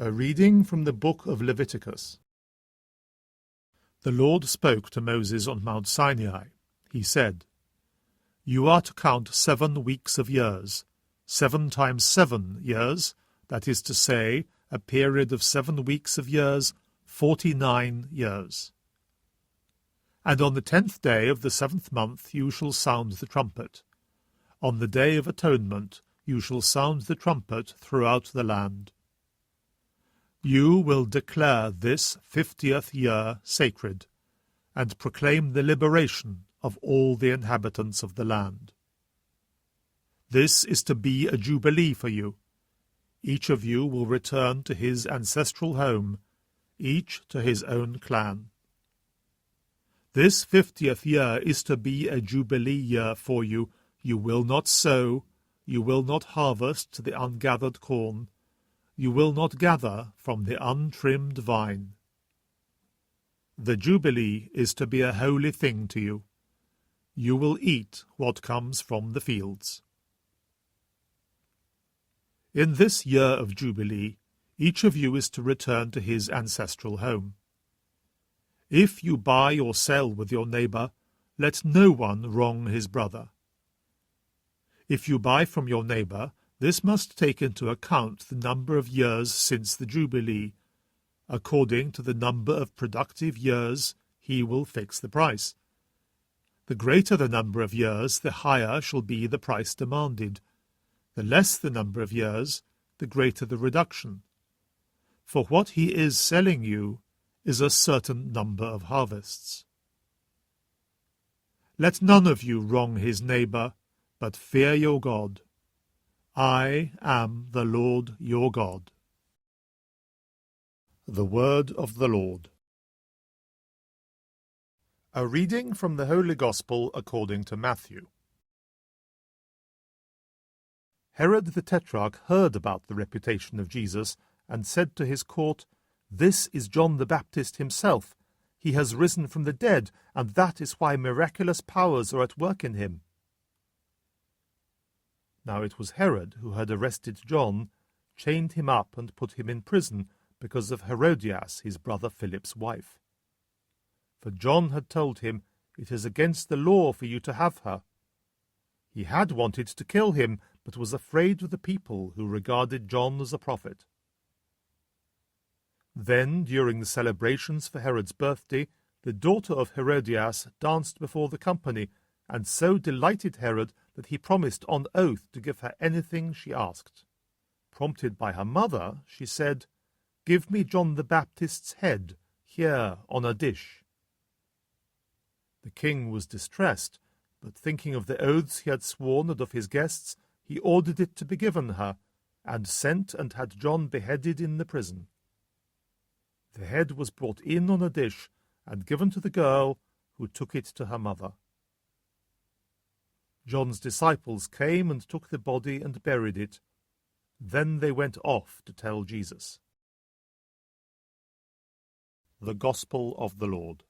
A reading from the book of Leviticus. The Lord spoke to Moses on Mount Sinai. He said, "You are to count 7 weeks of years, 7 times 7 years, that is to say, a period of 7 weeks of years, 49 years. And on the 10th day of the 7th month you shall sound the trumpet. On the day of atonement you shall sound the trumpet throughout the land. You will declare this 50th year sacred, and proclaim the liberation of all the inhabitants of the land. This is to be a jubilee for you. Each of you will return to his ancestral home, each to his own clan. This 50th year is to be a jubilee year for you. You will not sow, you will not harvest the ungathered corn, you will not gather from the untrimmed vine. The Jubilee is to be a holy thing to you. You will eat what comes from the fields. In this year of Jubilee, each of you is to return to his ancestral home. If you buy or sell with your neighbor, let no one wrong his brother. If you buy from your neighbor, this must take into account the number of years since the Jubilee. According to the number of productive years, he will fix the price. The greater the number of years, the higher shall be the price demanded. The less the number of years, the greater the reduction. For what he is selling you is a certain number of harvests. Let none of you wrong his neighbor, but fear your God. I am the Lord your God." The Word of the Lord. A reading from the Holy Gospel according to Matthew. Herod the Tetrarch heard about the reputation of Jesus, and said to his court, "This is John the Baptist himself. He has risen from the dead, and that is why miraculous powers are at work in him." Now it was Herod who had arrested John, chained him up, and put him in prison because of Herodias, his brother Philip's wife. For John had told him, "It is against the law for you to have her." He had wanted to kill him, but was afraid of the people who regarded John as a prophet. Then, during the celebrations for Herod's birthday, the daughter of Herodias danced before the company, and so delighted Herod that he promised on oath to give her anything she asked. Prompted by her mother, she said, "Give me John the Baptist's head, here on a dish." The king was distressed, but thinking of the oaths he had sworn and of his guests, he ordered it to be given her, and sent and had John beheaded in the prison. The head was brought in on a dish, and given to the girl, who took it to her mother. John's disciples came and took the body and buried it. Then they went off to tell Jesus. The Gospel of the Lord.